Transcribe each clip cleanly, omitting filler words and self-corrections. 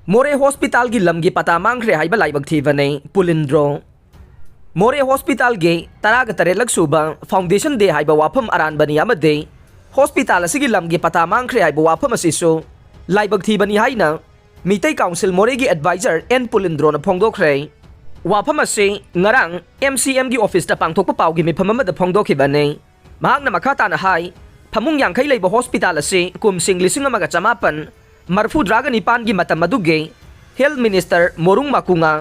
मोरे hospital की lump की पता मांगरे हाइबा लाइबक थीबने पुलिंद्रो मोरे हॉस्पिटल के तराग तरेलक सुबा फाउंडेशन डे हाइबा वाफम अरानबनी अमदे हॉस्पिटल असिगी लम की पता मांगरे हाइबा वाफम असिसु लाइबक थीबनी हाइना मितै काउंसिल मोरे की एडवाइजर एन पुलिंद्रो न फोंदोखरे वाफम असे ngarang MCM की ऑफिस ता पांगथोकपा पाउगी मिफम अमदा फोंदोखिबने महांगना मखा ताना हाई फमुंग यांखै लेबा हॉस्पिटल असे कुमसिंग लिसिंग अमगा चमापन मरफुद्राग निपान की मतम मदुगे हेल्थ मिनिस्टर मोरुंग माकुंगा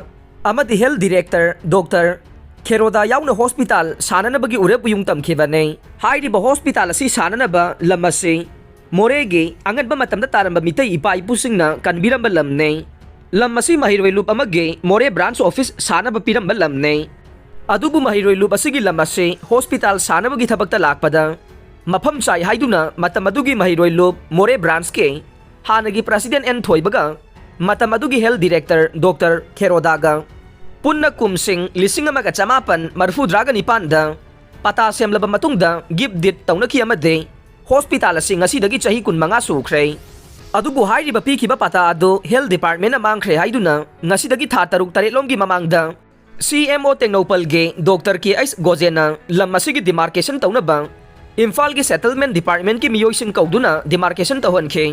अमदी हेल्थ डायरेक्टर डॉक्टर खेरोदा याउना हॉस्पिटल साननबगी उरेपुयुंग तमखिबने हाइरिबा हॉस्पिटल असी साननबा लम असे मोरेगे अंगनबा मतमदा तारंबा मितै इपा इपुसिंगना कनबिरंबा लमने लम असी महिरोइलुप अमगे मोरे ब्रांच ऑफिस सानबा पिरंबा लमने अदुबु महिरोइलुप असिगी लम असे हॉस्पिटल सानबगी थबक्ता लाकपदा मफम चाइ हाइदुना मतम अदुगी महिरोइलुप मोरे ब्रांच के हानगी प्रेसिडेंट एन थोइबगा मतम अदुगी हेल्थ डायरेक्टर डॉक्टर खेरोदागा पुन्ना कुमसिंग लिसिंग अमगा चमापन मरफुद्रागा निपानदा पता सेमलबा मतुंगदा गिफ्ट डिट तौनखि अमदे हॉस्पिटल असिंग असिदगी चही 15 सुख्रे अदुबु हाइरिबा पीखिबा पता अदो हेल्थ डिपार्टमेंट मांगख्रे हाइदुना ngasiदगी था तरुक तरेलोंगी ममांगदा CMO टेक्नोपल गे डॉक्टर के एस गोजेना लम असिगी डिमार्केशन तौनबा इम्फाल की सेटलमेंट डिपार्टमेंट की मियोइसिंग कौदुना डिमार्केशन तौहनखे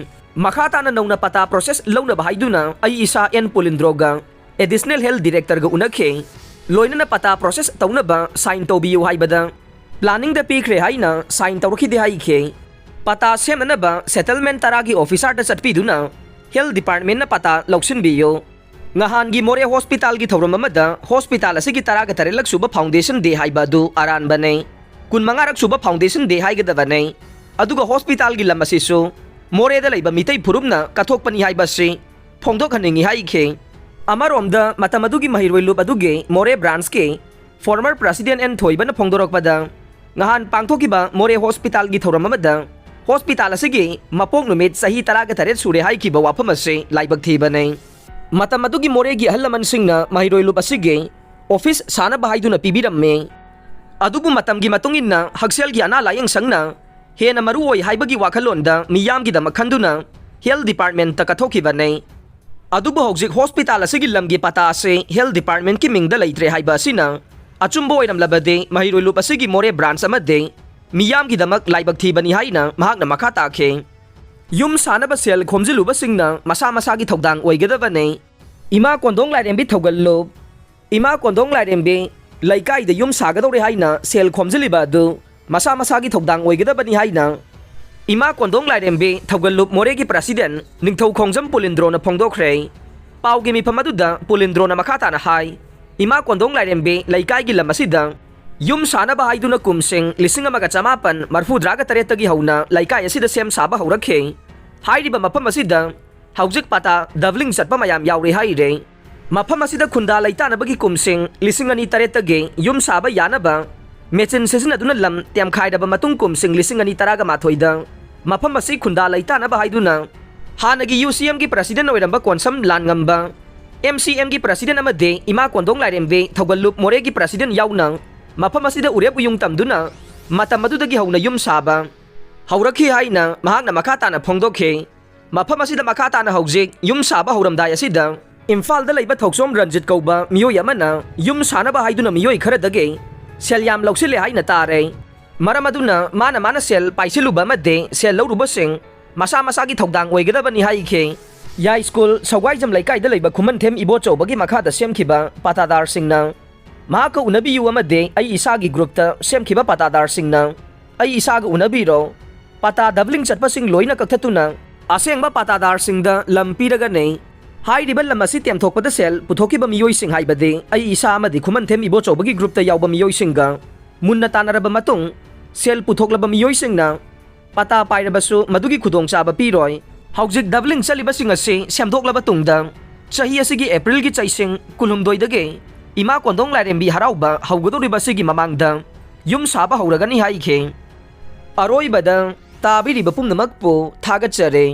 मखाताना नौना पता प्रोसेस लौना भाईदुना आई इसा एन पुलिंद्रोगा एडिशनल हेल्थ डायरेक्टर गा उनखे लोइनना पता प्रोसेस तौनबा साइन तौबियु हाइबदा प्लानिंग द पीखरे हाइना साइन तौरखिदे हाइखे पता सेमनबा सेटलमेंट तरागी ऑफिसर द चटपीदुना हेल्थ डिपार्टमेंट ना पता लौसिनबियो ngahanggi more hospital gi thoram amada hospital asigi taraga tarelak suba foundation day haibadu aran bane kun mangarak suba foundation day haigadabanei aduga hospital gi lamasisu more da leiba mitai phurumna kathok pani haibasi phongdok haningi haikhe amaromda matamadugi mahiroilu baduge more branch ke former president and thoibana phongdorok pada ngahan pangthokiba more hospital gi thoram amada hospital asigi mapok numit sahi taraga taret sure haiki ba wafam ase laibak thibane मतमदुगी मोरेगी अहलमनसिंगना महिरोइलुप असिगे office साना बहाइदुना पिबिरम्मे अदुबु मतमगी मतुंगिन्ना हक्सेलगी अना लायंग संगना हेना मरुओय हाइबगी वाखलोंदा मियामगी दम खंदुना हेल्थ डिपार्टमेंट तकथोखिबने अदुबु हौजिक हॉस्पिटल असिगी लमगी पता से हेल्थ डिपार्टमेंट की मिंगदा लैत्रे हाइबा असिना अचुंबो ओइरमलबदे महिरोइलुप असिगी मोरे ब्रांच अमदे मियामगी दमक लाइबक थीबनी हाइना महाकना मखा ताखे युम सानब सेल खोमजिलुब सिंगना मसा मसागी थौदांग ओइगदबने इमा कोंदोंग लाइरेंबी थौगल्लो इमा कोंदोंग लाइरेंबी लैकाई द युम सागदौरे हाइना सेल खोमजिलिबा दु मसा मसागी थौदांग ओइगदबनी हाइना इमा कोंदोंग लाइरेंबी थौगल्लुब मोरेगी प्रेसिडेंट निंगथौ खोंजम पुलिंद्रोना फोंदोखरे पाउगी मिफमदुदा पुलिंद्रोना मखाताना हाई इमा कोंदोंग लाइरेंबी लैकाईगी लमसिदा युम सानबा हाइदुना कुमसिंग लिसिंग अमगा चमापन मरफुद्रागा तरेतगी हौना लैकाई असिदा सेम साबा हौरखे हाइरिबा मफम असिदा हौजिक पता डबलिंग चटपा मयाम यावरे हाइरे मफम असिदा खुंदा लैतानबगी कुमसिंग लिसिंग अनि तरेतगे युम साबा यानबा मेचिन सिजनदुना लम तेमखाइदबा मतुंग कुमसिंग लिसिंग अनि तरागा माथोइदा मफम असि खुंदा लैतानबा हाइदुना हानगी UCM की प्रेसिडेंट ओइरंबा कोनसम लानगंबा MCM की प्रेसिडेंट अमदे इमा कोंदोंग लाइरेंबे थौगल्लुप मोरेगी प्रेसिडेंट याउना मफम असिदा उरेपुयुंग तमदुना मतमदुदगी हौना युम साबा हौरखि हाइना महाकना मखाताना फोंदोखे मफम असिदा मखाताना हौजिक युम साबा हौरमदाय असिदा इम्फाल दा लैबा थौक्सोम रंजित कौबा मियोय अमना युम सानबा हाइदुना मियोय खरदगे सेल याम लौसिले हाइना तारे मरम अदुना माना सेल पाइसिलुबा मदे सेल लौरुबसिंग मसा मसागी थौदांग ओइगदबनी हाइखे या स्कूल सौगाइजम लैकाइदा लैबा खुमनथेम इबोचौबगी मखादा सेमखिबा पातादार सिंगना महाका उनबियु अमदे आई इसागी ग्रुप सेमखिबा पतादार सिंगना आई इसागा उनबिरो पता डबलिंग चटपसिंग लोइना कक्थतुना असेंबा पतादार सिंगदा लम पीरगने हाइरिबा लम असि तेमथोकपदा सेल पुथोकिबा मियोइसिंग हाइबदे आई इसा अमदि खुमनथेम इबोचौबगी ग्रुप यावबा मियोइसिंगा मुन्ना तानरबा मतुंग सेल पुथोकलबा मियोइसिंगना पता पाइरबसु मदुगी खुदोंचाबा पीरोय हौजिक डबलिंग चलिबसिंग असे सेमदोकलबा तुंगदा चाही असिगी एप्रिल की चाइसिंग कुलुमदोइदगे इमा कोंदोंग लाइरेंबी हराउबा हौगदोरिबसिगी ममांगदा युम साबा हौरगनी हाइखे अरोइबदा ताबिरिबा पुंगनमकपु थागतचरे।